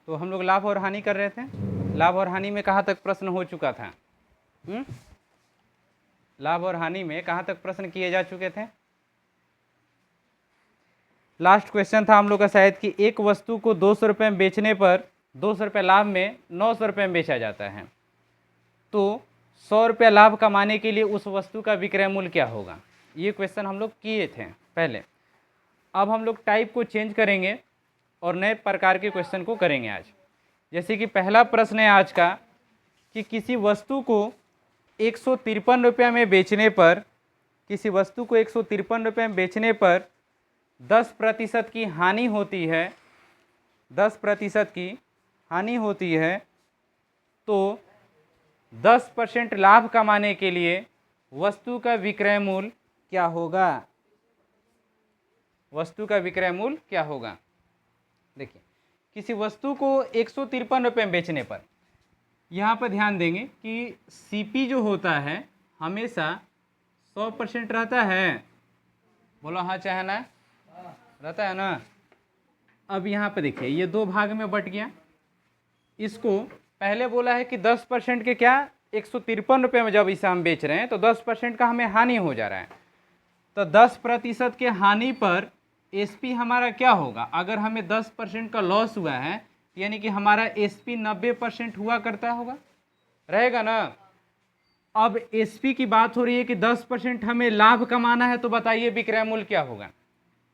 तो हम लोग लाभ और हानि कर रहे थे। लाभ और हानि में कहाँ तक प्रश्न हो चुका था? लाभ और हानि में कहाँ तक प्रश्न किए जा चुके थे? लास्ट क्वेश्चन था हम लोग का शायद कि एक वस्तु को 200 रुपये में बेचने पर 200 रुपये लाभ में 900 रुपये में बेचा जाता है, तो 100 रुपये लाभ कमाने के लिए उस वस्तु का विक्रय मूल्य क्या होगा? ये क्वेश्चन हम लोग किए थे पहले। अब हम लोग टाइप को चेंज करेंगे और नए प्रकार के क्वेश्चन को करेंगे आज। जैसे कि पहला प्रश्न है आज का कि किसी वस्तु को 153 रुपये में बेचने पर, किसी वस्तु को 153 रुपये में बेचने पर 10% की हानि होती है, 10% की हानि होती है, तो 10% लाभ कमाने के लिए वस्तु का विक्रय मूल्य क्या होगा? वस्तु का विक्रय मूल्य क्या होगा? देखिए, किसी वस्तु को 153 रुपये में बेचने पर, यहाँ पर ध्यान देंगे कि सीपी जो होता है हमेशा 100% रहता है। बोलो हाँ चाहे ना? रहता है ना। अब यहाँ पे देखिए ये दो भाग में बट गया। इसको पहले बोला है कि 10% के क्या 153 रुपये में जब इसे हम बेच रहे हैं तो 10% का हमें हानि हो जा रहा है। तो 10% के हानि पर एसपी हमारा क्या होगा? अगर हमें 10% का लॉस हुआ है यानी कि हमारा एसपी 90% हुआ करता होगा, रहेगा ना। अब एसपी की बात हो रही है कि 10% हमें लाभ कमाना है, तो बताइए विक्रय मूल्य क्या होगा?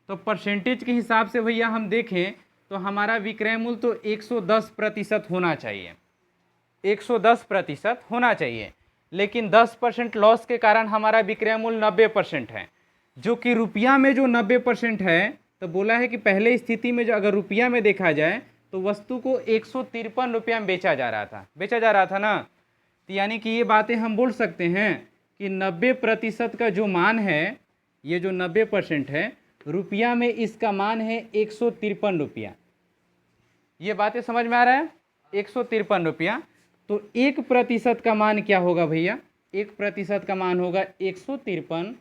तो परसेंटेज के हिसाब से भैया हम देखें तो हमारा विक्रय मूल्य तो 110% होना चाहिए, 110% होना चाहिए। लेकिन 10% लॉस के कारण हमारा विक्रय मूल्य 90% है, जो कि रुपया में जो 90% है। तो बोला है कि पहले स्थिति में जो अगर रुपया में देखा जाए तो वस्तु को 153 रुपया में बेचा जा रहा था ना। तो यानी कि ये बातें हम बोल सकते हैं कि 90% का जो मान है, ये जो 90% है, रुपया में इसका मान है 153 रुपया। ये बातें समझ में आ रहा है? 153 रुपया। तो 1% का मान क्या होगा भैया? 1% का मान होगा 153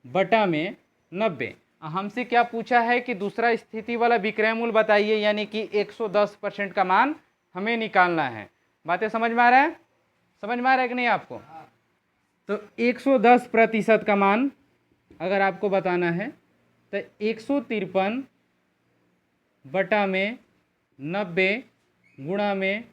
बटा में 90। हमसे क्या पूछा है कि दूसरा स्थिति वाला विक्रय मूल्य बताइए, यानी कि 110% का मान हमें निकालना है। बातें समझ में आ रहा है? समझ में आ रहा है कि नहीं आपको? तो 110% का मान अगर आपको बताना है तो 153 बटा में 90 गुणा में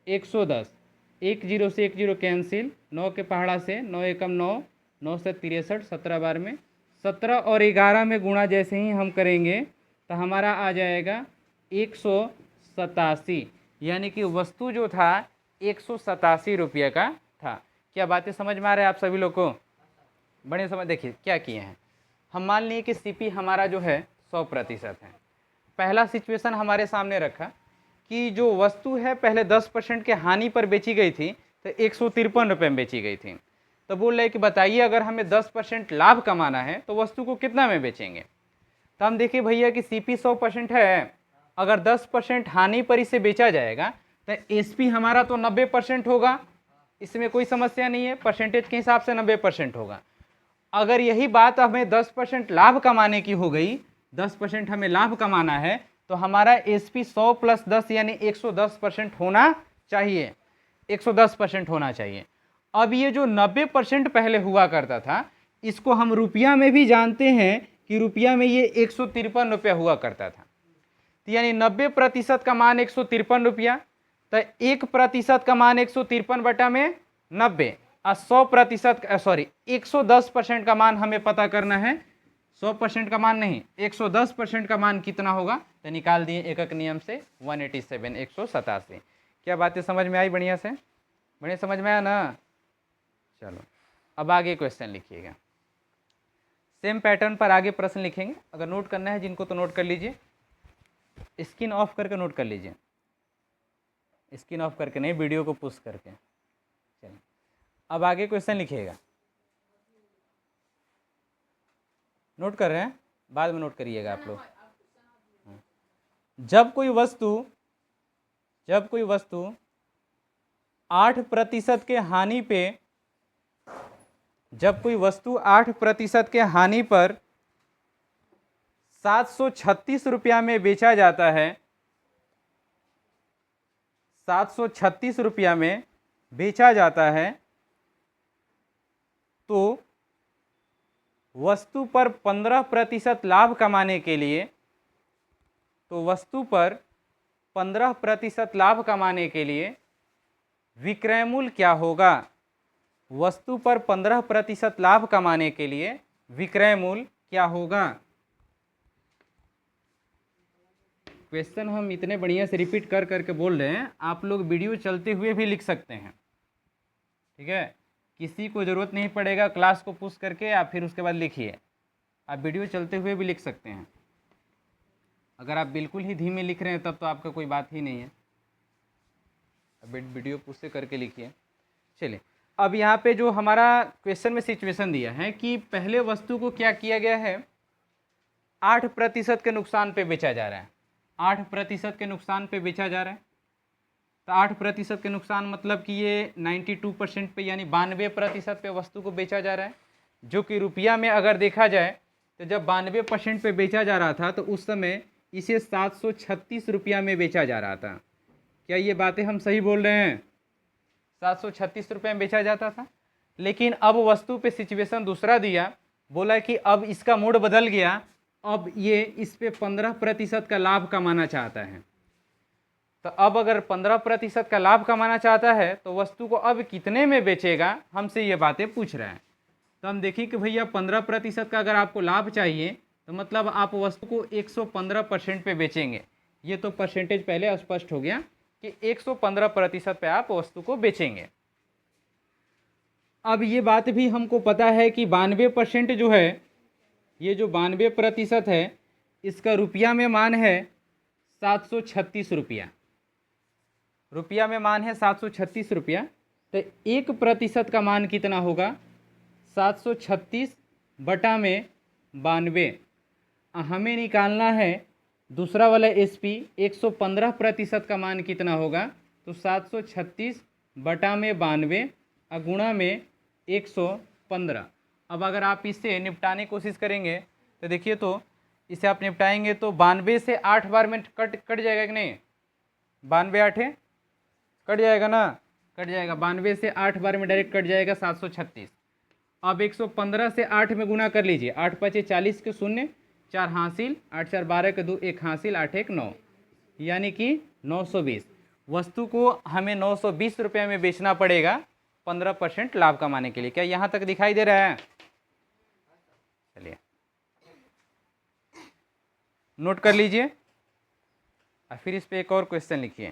110। 1 0 से 1 0 कैंसिल, 9 के पहाड़ा से 9 एकम 9, 9 से 63, 17 बार में 17 और 11 में गुणा जैसे ही हम करेंगे तो हमारा आ जाएगा 187। यानी कि वस्तु जो था 187 रुपये का था। क्या बातें समझ में आ रहा है आप सभी लोग को? बड़े समझ। देखिए क्या किए हैं हम, मान लिए कि सीपी हमारा जो है 100% है। पहला सिचुएशन हमारे सामने रखा कि जो वस्तु है पहले 10% के हानि पर बेची गई थी, तो 153 रुपये में बेची गई थी। तो बोल रहे कि बताइए अगर हमें 10% लाभ कमाना है तो वस्तु को कितना में बेचेंगे? तो हम देखिए भैया कि सीपी 100% है, अगर 10% हानि पर इसे बेचा जाएगा तो एसपी हमारा तो 90% होगा, इसमें कोई समस्या नहीं है, परसेंटेज के हिसाब से 90% होगा। अगर यही बात हमें 10% लाभ कमाने की हो गई, 10% हमें लाभ कमाना है, तो हमारा एसपी 100 + 10 यानी 110% होना चाहिए, 110% होना चाहिए। अब ये जो 90% पहले हुआ करता था, इसको हम रुपया में भी जानते हैं कि रुपया में ये 153 रुपया हुआ करता था। तो यानी 90% का मान 153 रुपया, तो 1% का मान 153 बटा में 90, और 100% सॉरी 110% का मान हमें पता करना है। 100% का मान नहीं, 110% का मान कितना होगा? तो निकाल दिए एकक नियम से 187, 187। क्या बातें समझ में आई? बढ़िया से, बढ़िया समझ में आया ना? चलो अब आगे क्वेश्चन लिखिएगा। सेम पैटर्न पर आगे प्रश्न लिखेंगे। अगर नोट करना है जिनको तो नोट कर लीजिए, स्क्रीन ऑफ करके नोट कर लीजिए, स्क्रीन ऑफ करके नहीं, वीडियो को पुश करके। चलिए अब आगे क्वेश्चन लिखिएगा। नोट कर रहे हैं? बाद में नोट करिएगा आप लोग। जब कोई वस्तु 8% के हानि पे, जब कोई वस्तु 8% के हानि पर 736 रुपया में बेचा जाता है, 736 में बेचा जाता है तो वस्तु पर 15% लाभ कमाने के लिए, तो वस्तु पर 15% लाभ कमाने के लिए विक्रय मूल्य क्या होगा? वस्तु पर 15% लाभ कमाने के लिए विक्रय मूल्य क्या होगा? क्वेश्चन हम इतने बढ़िया से रिपीट कर करके बोल रहे हैं, आप लोग वीडियो चलते हुए भी लिख सकते हैं, ठीक है। किसी को ज़रूरत नहीं पड़ेगा क्लास को पुश करके या फिर उसके बाद लिखिए, आप वीडियो चलते हुए भी लिख सकते हैं। अगर आप बिल्कुल ही धीमे लिख रहे हैं तब तो आपका कोई बात ही नहीं है, अब वीडियो पुश से करके लिखिए। चलिए, अब यहाँ पे जो हमारा क्वेश्चन में सिचुएशन दिया है कि पहले वस्तु को क्या किया गया है, 8% के नुकसान पे बेचा जा रहा है, 8% के नुकसान पे बेचा जा रहा है। तो 8% के नुकसान मतलब कि ये 92% पे यानी 92% पे वस्तु को बेचा जा रहा है, जो कि रुपया में अगर देखा जाए तो जब 92% पे बेचा जा रहा था तो उस समय इसे 736 रुपया में बेचा जा रहा था। क्या ये बातें हम सही बोल रहे हैं? 736 रुपये में बेचा जाता था, लेकिन अब वस्तु पे सिचुएशन दूसरा दिया, बोला कि अब इसका मूड बदल गया, अब ये इस पे 15% का लाभ कमाना चाहता है। तो अब अगर 15% का लाभ कमाना चाहता है तो वस्तु को अब कितने में बेचेगा, हमसे ये बातें पूछ रहा है। तो हम देखिए कि भैया 15% का अगर आपको लाभ चाहिए तो मतलब आप वस्तु को 115% पे बेचेंगे। ये तो परसेंटेज पहले स्पष्ट हो गया कि 115% पे आप वस्तु को बेचेंगे। अब ये बात भी हमको पता है कि 92% जो है, ये जो 92% है, इसका रुपया में मान है 736 रुपया, रुपया में मान है 736 रुपया। तो 1% का मान कितना होगा? 736 बटा में 92। हमें निकालना है दूसरा वाला SP 115% का मान कितना होगा, तो 736 बटा में 92 गुणा में 115। अब अगर आप इससे निपटाने की कोशिश करेंगे तो देखिए, तो इसे आप निपटाएंगे तो 92 से 8 बार में कट जाएगा कि नहीं? 92 8 कट जाएगा ना, कट जाएगा। 92 से 8 बार में डायरेक्ट कट जाएगा 736। अब 115 से 8 में गुना कर लीजिए, 8 पचे 40 के 0, 4 हासिल, 8 4 12 के 2, 1 हासिल, 8 1 9, यानी कि 920। वस्तु को हमें 920 रुपये में बेचना पड़ेगा 15% लाभ कमाने के लिए। क्या यहाँ तक दिखाई दे रहा है? चलिए नोट कर लीजिए और फिर इस पे एक और क्वेश्चन लिखिए।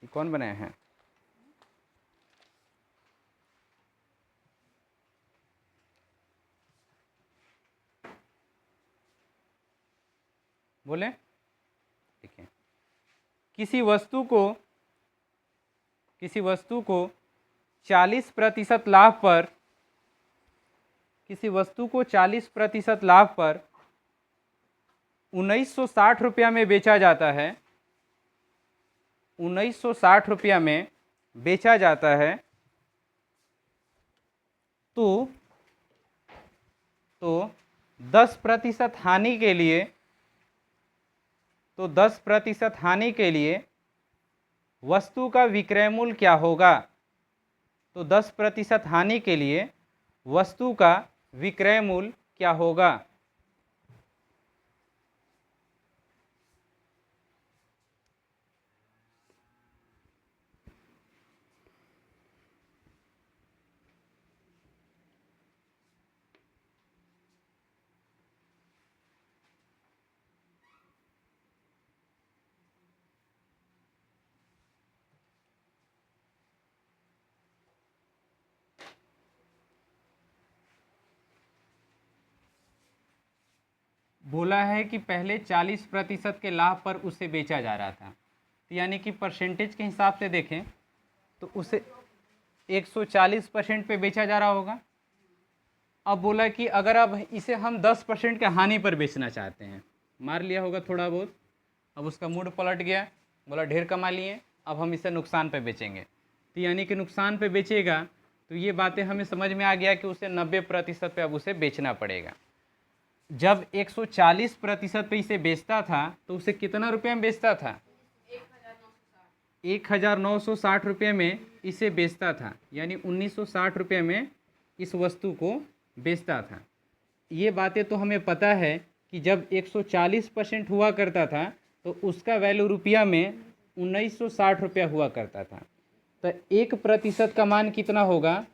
ये कौन बनाए हैं? बोले, देखिए, किसी वस्तु को 40% लाभ पर, किसी वस्तु को 40% लाभ पर 1960 रुपया में बेचा जाता है, 1960 रुपया में बेचा जाता है, तो 10% हानि के लिए, तो 10% हानि के लिए वस्तु का विक्रय मूल्य क्या होगा? तो 10% हानि के लिए वस्तु का विक्रय मूल्य क्या होगा? बोला है कि पहले 40% के लाभ पर उसे बेचा जा रहा था, तो यानी कि परसेंटेज के हिसाब से देखें तो उसे 140% पे बेचा जा रहा होगा। अब बोला कि अगर अब इसे हम 10% के हानि पर बेचना चाहते हैं, मार लिया होगा थोड़ा बहुत, अब उसका मूड पलट गया, बोला ढेर कमा लिए, अब हम इसे नुकसान पे बेचेंगे। तो यानी कि नुकसान पे बेचेगा, तो ये बातें हमें समझ में आ गया कि उसे 90% पे अब उसे बेचना पड़ेगा। जब 140% पे इसे बेचता था तो उसे कितना रुपये में बेचता था? 1960 रुपये में इसे बेचता था, यानी 1960 रुपये में इस वस्तु को बेचता था। ये बातें तो हमें पता है कि जब 140% हुआ करता था तो उसका वैल्यू रुपया में 1960 रुपया हुआ करता था। तो 1% का मान कितना होगा?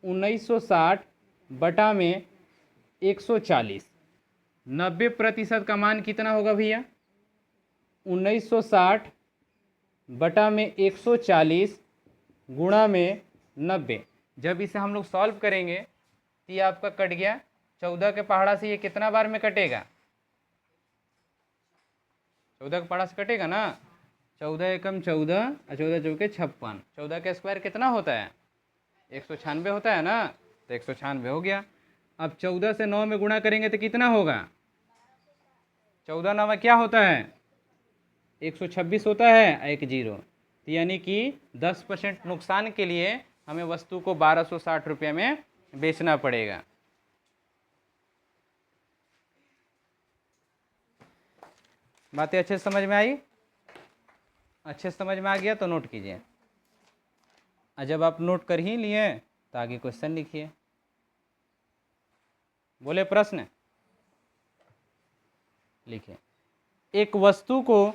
1960 बटा में 140। 90% का मान कितना होगा भैया? 1960 बटा में 140 गुणा में 90। जब इसे हम लोग सॉल्व करेंगे तो ये आपका कट गया 14 के पहाड़ा से। ये कितना बार में कटेगा? 14 के पहाड़ा से कटेगा ना। 14 एकम 14 और 14 चौके 56। 14 का स्क्वायर कितना होता है? 196 होता है ना। तो 196 हो गया। अब 14 से 9 में गुणा करेंगे तो कितना होगा? 14 9 में क्या होता है? 126 होता है, एक जीरो। तो यानी कि 10% नुकसान के लिए हमें वस्तु को 1260 रुपये में बेचना पड़ेगा। बातें अच्छे से समझ में आई? अच्छे से समझ में आ गया तो नोट कीजिए। और जब आप नोट कर ही लिए तो आगे क्वेश्चन लिखिए। बोले प्रश्न लिखिए। एक वस्तु को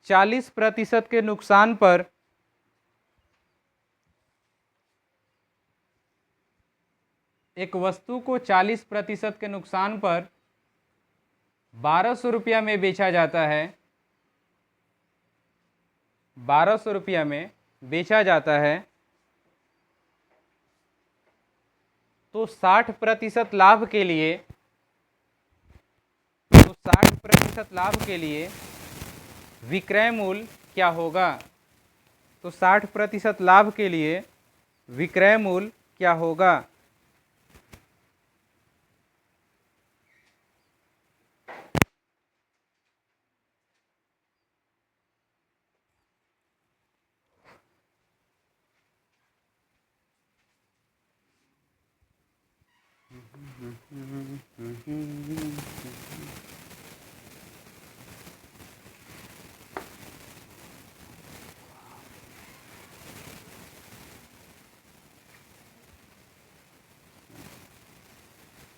40% के नुकसान पर एक वस्तु को 40% के नुकसान पर 1200 रुपया में बेचा जाता है। 1200 रुपया में बेचा जाता है तो 60% लाभ के लिए विक्रय मूल्य क्या होगा? तो 60% लाभ के लिए विक्रय मूल्य क्या होगा?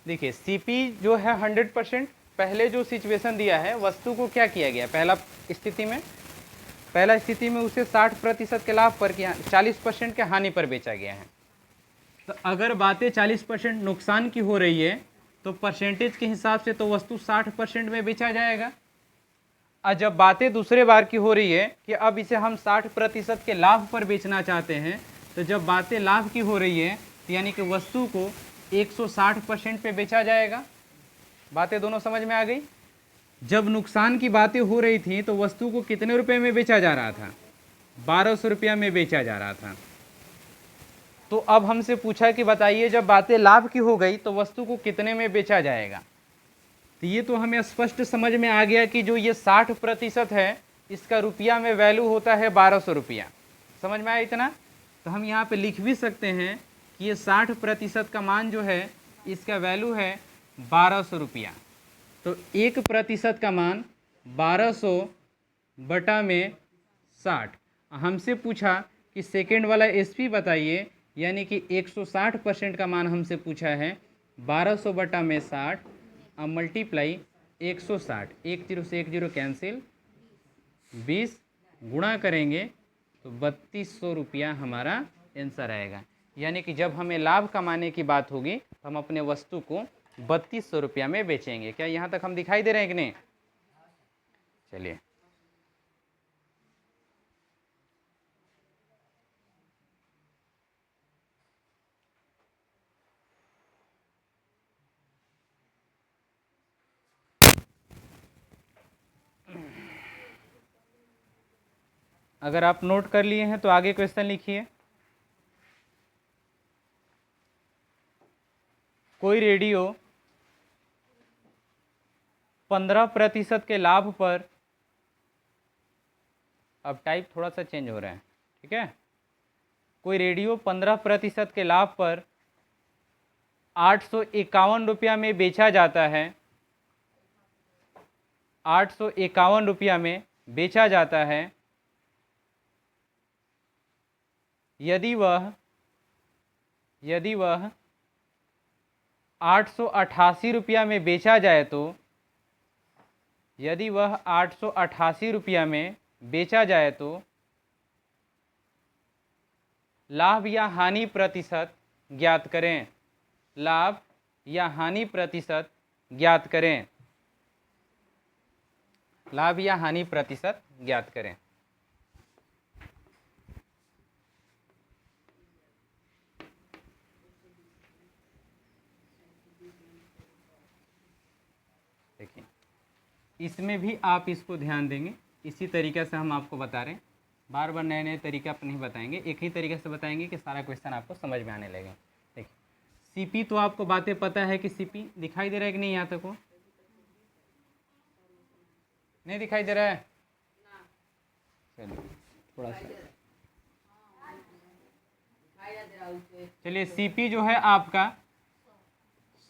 देखिए सीपी जो है 100%, पहले जो सिचुएशन दिया है वस्तु को क्या किया गया? पहला स्थिति में उसे 60% के लाभ पर किया, 40% के हानि पर बेचा गया है। तो अगर बातें 40% नुकसान की हो रही है तो परसेंटेज के हिसाब से तो वस्तु 60% में बेचा जाएगा। और जब बातें दूसरे बार की हो रही है कि अब इसे हम 60% के लाभ पर बेचना चाहते हैं, तो जब बातें लाभ की हो रही है तो यानी कि वस्तु को 160% पे बेचा जाएगा। बातें दोनों समझ में आ गई? जब नुकसान की बातें हो रही थी तो वस्तु को कितने रुपए में बेचा जा रहा था? 1200 रुपया में बेचा जा रहा था। तो अब हमसे पूछा कि बताइए जब बातें लाभ की हो गई तो वस्तु को कितने में बेचा जाएगा? तो ये तो हमें स्पष्ट समझ में आ गया कि जो ये 60% है इसका रुपया में वैल्यू होता है 1200 रुपया। समझ में आया इतना? तो हम यहाँ पे लिख भी सकते हैं कि ये 60% का मान जो है इसका वैल्यू है 1200 रुपया। तो 1% का मान 1200 बटा में 60। हमसे पूछा कि सेकेंड वाला एसपी बताइए, यानी कि 160% का मान हमसे पूछा है 1200 बटा में 60 और मल्टीप्लाई 160। 1 0 से 1 0 कैंसिल, 20 गुणा करेंगे तो 3200 रुपया हमारा आंसर आएगा। यानी कि जब हमें लाभ कमाने की बात होगी तो हम अपने वस्तु को 3200 रुपया में बेचेंगे। क्या यहाँ तक हम दिखाई दे रहे हैं कि नहीं? चलिए अगर आप नोट कर लिए हैं तो आगे क्वेश्चन लिखिए। कोई रेडियो 15% के लाभ पर, अब टाइप थोड़ा सा चेंज हो रहा है, ठीक है। कोई रेडियो 15% के लाभ पर 851 रुपया में बेचा जाता है। 851 में बेचा जाता है, यदि वह 888 में बेचा जाए तो, यदि वह 888 में बेचा जाए तो लाभ या हानि प्रतिशत ज्ञात करें। लाभ या हानि प्रतिशत ज्ञात करें। लाभ या हानि प्रतिशत ज्ञात करें। देखिए, इसमें भी आप इसको ध्यान देंगे, इसी तरीके से हम आपको बता रहे हैं, बार बार नए नए तरीके आप नहीं बताएंगे, एक ही तरीके से बताएंगे कि सारा क्वेश्चन आपको समझ में आने लगे। देखिए, सीपी तो आपको बातें पता है कि सीपी दिखाई दे रहा है कि नहीं, यहाँ तक को नहीं दिखाई दे रहा है? चलिए थोड़ा सा, चलिए सीपी जो है आपका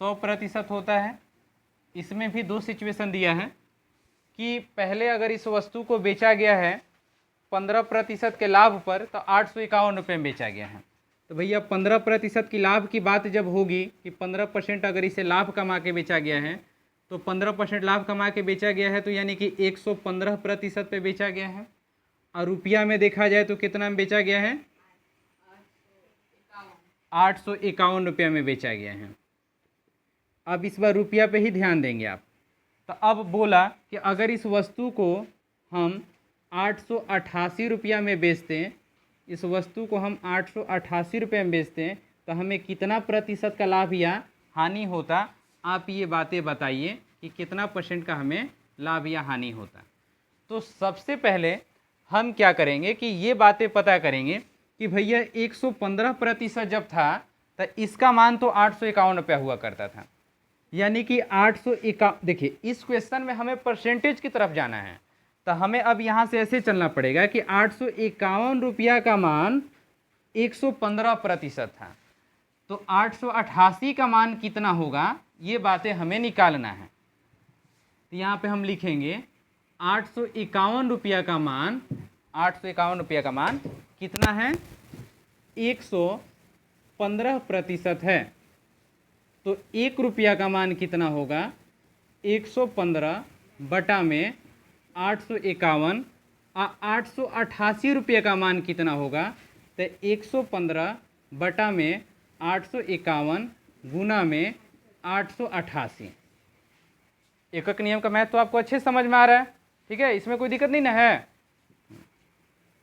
100% होता है। इसमें भी दो सिचुएशन दिया है कि पहले अगर इस वस्तु को बेचा गया है 15% के लाभ पर तो 851 रुपये में बेचा गया है। तो भैया 15% की लाभ की बात जब होगी कि 15% अगर इसे लाभ कमा के बेचा गया है तो 15% लाभ कमा के बेचा गया है, तो यानी कि 115% पे बेचा गया है। और रुपया में देखा जाए तो कितना में बेचा गया है? 851 रुपये में बेचा गया है। अब इस बार रुपया पे ही ध्यान देंगे आप। तो अब बोला कि अगर इस वस्तु को हम 888 रुपया में बेचते हैं, इस वस्तु को हम 888 रुपये में बेचते हैं, तो हमें कितना प्रतिशत का लाभ या हानि होता? आप ये बातें बताइए कि कितना % का हमें लाभ या हानि होता। तो सबसे पहले हम क्या करेंगे कि ये बातें पता करेंगे कि भैया 115% जब था तो इसका मान तो 851 रुपया हुआ करता था, यानी कि 851। देखिए, इस क्वेश्चन में हमें परसेंटेज की तरफ जाना है, तो हमें अब यहाँ से ऐसे चलना पड़ेगा कि 851 रुपया का मान 115% था, तो 888 का मान कितना होगा, ये बातें हमें निकालना है। तो यहाँ पे हम लिखेंगे 851 रुपया का मान, 851 रुपया का मान कितना है? 115% है। तो 1 रुपया का मान कितना होगा? 115 बटा में 851। 888 रुपये का मान कितना होगा? तो 115 बटा में 851 गुना में 888। एकक नियम का मैथ तो आपको अच्छे समझ में आ रहा है, ठीक है, इसमें कोई दिक्कत नहीं ना है।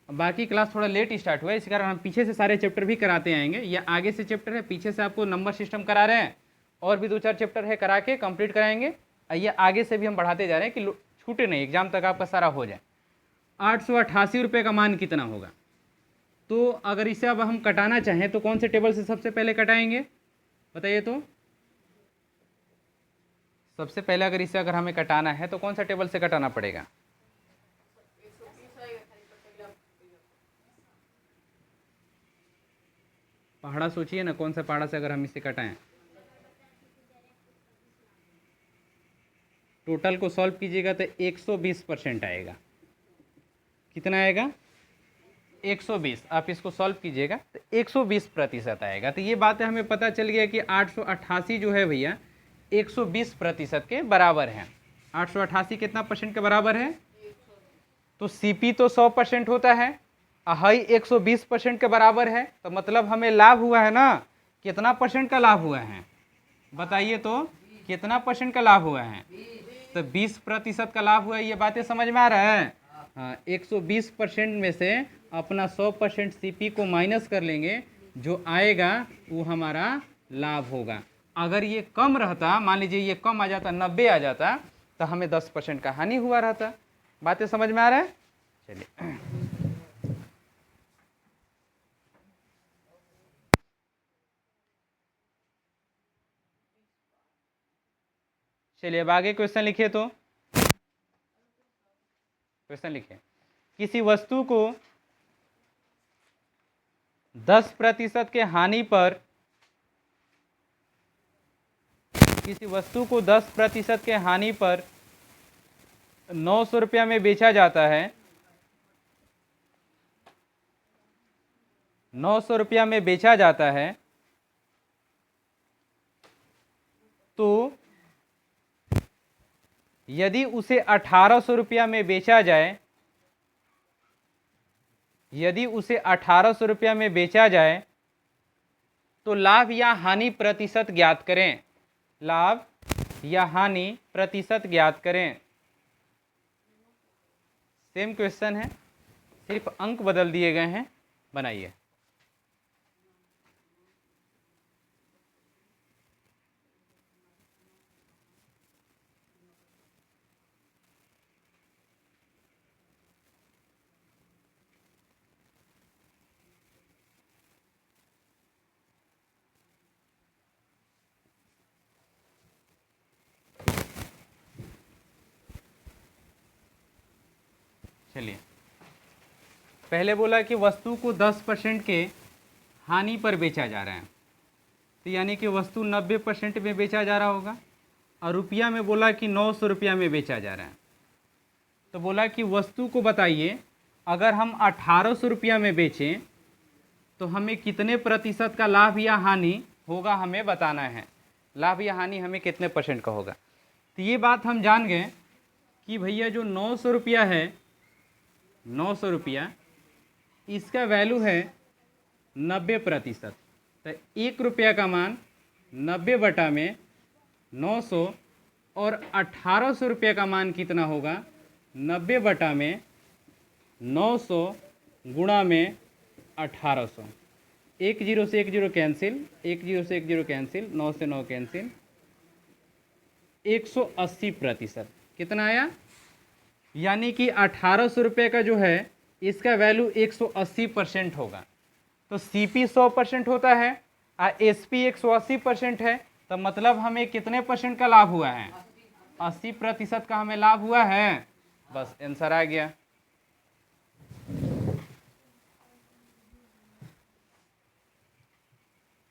बाकी क्लास थोड़ा लेट स्टार्ट हुआ है, इस कारण हम पीछे से सारे चैप्टर भी कराते आएंगे। ये आगे से चैप्टर है, पीछे से आपको नंबर सिस्टम करा रहे हैं, और भी 2-4 चैप्टर है, करा के कंप्लीट कराएंगे। ये आगे से भी हम बढ़ाते जा रहे हैं कि छूटे नहीं, एग्जाम तक आपका सारा हो जाए। 888 रुपये का मान कितना होगा? तो अगर इसे अब हम कटाना चाहें तो कौन से टेबल से सबसे पहले कटाएंगे बताइए? तो सबसे पहले अगर इसे हमें कटाना है तो कौन सा टेबल से कटाना पड़ेगा? पहाड़ा सोचिए ना, कौन सा पहाड़ा से अगर हम इसे कटाएं? टोटल को सॉल्व कीजिएगा तो 120% आएगा। कितना आएगा? 120। आप इसको सॉल्व कीजिएगा तो 120% आएगा। तो ये बातें हमें पता चल गया कि 888 जो है भैया 120% के बराबर है। 888 कितना % के बराबर है? तो सीपी तो 100% होता है, हाई 120% के बराबर है, तो मतलब हमें लाभ हुआ है ना। कितना % का लाभ हुआ है बताइए? तो कितना % का लाभ हुआ है? तो 20% का लाभ हुआ है। ये बातें समझ में आ रहा है? हाँ, 120% में से अपना 100% सीपी को माइनस कर लेंगे, जो आएगा वो हमारा लाभ होगा। अगर ये कम रहता, मान लीजिए ये कम आ जाता, 90 आ जाता, तो हमें 10% का हानि हुआ रहता। बातें समझ में आ रहा है? चलिए चलिए अब आगे क्वेश्चन लिखिए। तो क्वेश्चन लिखिए, किसी वस्तु को 10% के हानि पर, किसी वस्तु को 10% के हानि पर 900 में बेचा जाता है, 900 में बेचा जाता है, तो यदि उसे 1800 में बेचा जाए, यदि उसे 1800 में बेचा जाए तो लाभ या हानि प्रतिशत ज्ञात करें, लाभ या हानि प्रतिशत ज्ञात करें। सेम क्वेश्चन है, सिर्फ अंक बदल दिए गए हैं, बनाइए। चलिए, पहले बोला कि वस्तु को 10% के हानि पर बेचा जा रहा है, तो यानी कि वस्तु 90% में बेचा जा रहा होगा, और रुपया में बोला कि 900 में बेचा जा रहा है। तो बोला कि वस्तु को बताइए, अगर हम 1800 में बेचें तो हमें कितने प्रतिशत का लाभ या हानि होगा, हमें बताना है। लाभ या हानि हमें कितने % का होगा। तो ये बात हम जान गए कि भैया जो 900 है, 900 इसका वैल्यू है 90%। तो 1 रुपया का मान 90 बटा में 900, और 1800 का मान कितना होगा, 90 बटा में 900 गुणा में 1800। 1 0 से 1 0 कैंसिल, 1 0 से 1 0 कैंसिल, 9 से 9 कैंसिल, 180%। कितना आया, यानी कि 1800 का जो है इसका वैल्यू 180% होगा। तो CP 100% होता है और SP 180% है, तो मतलब हमें कितने % का लाभ हुआ है, 80% का हमें लाभ हुआ है। बस आंसर आ गया।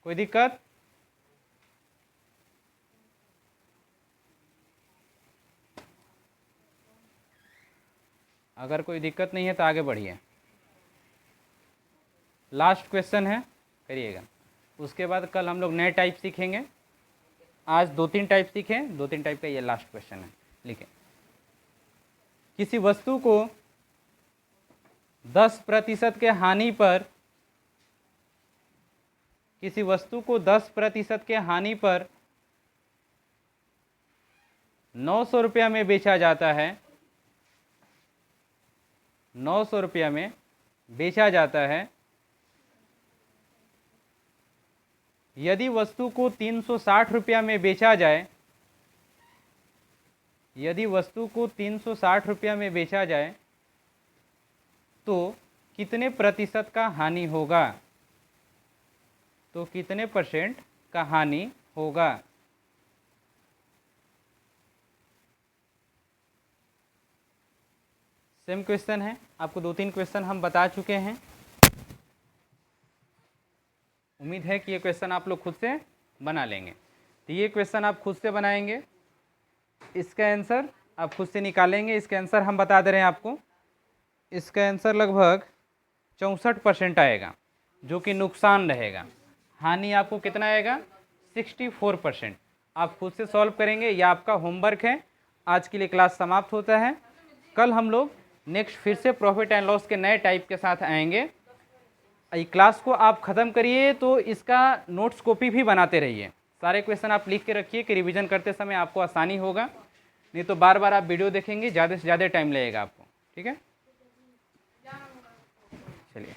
कोई दिक्कत? अगर कोई दिक्कत नहीं है तो आगे बढ़िए। लास्ट क्वेश्चन है, करिएगा। उसके बाद कल हम लोग नए टाइप सीखेंगे। आज 2-3 टाइप सीखे, 2-3 टाइप का ये लास्ट क्वेश्चन है। लिखें, किसी वस्तु को 10% के हानि पर, किसी वस्तु को 10% के हानि पर 900 में बेचा जाता है, 900 में बेचा जाता है। यदि वस्तु को 360 में बेचा जाए, यदि वस्तु को 360 में बेचा जाए तो कितने प्रतिशत का हानि होगा, तो कितने % का हानि होगा। सेम क्वेश्चन है, आपको 2-3 क्वेश्चन हम बता चुके हैं। उम्मीद है कि ये क्वेश्चन आप लोग खुद से बना लेंगे। तो ये क्वेश्चन आप खुद से बनाएंगे, इसका आंसर आप खुद से निकालेंगे। इसका आंसर हम बता दे रहे हैं आपको, इसका आंसर लगभग 64% आएगा, जो कि नुकसान रहेगा। हानि आपको कितना आएगा, 64%। आप खुद से सॉल्व करेंगे, यह आपका होमवर्क है। आज के लिए क्लास समाप्त होता है। कल हम लोग नेक्स्ट फिर से प्रॉफिट एंड लॉस के नए टाइप के साथ आएंगे। क्लास को आप ख़त्म करिए तो इसका नोट्स कॉपी भी बनाते रहिए। सारे क्वेश्चन आप लिख के रखिए कि रिवीजन करते समय आपको आसानी होगा, नहीं तो बार बार आप वीडियो देखेंगे, ज़्यादा से ज़्यादा टाइम लगेगा आपको। ठीक है, चलिए।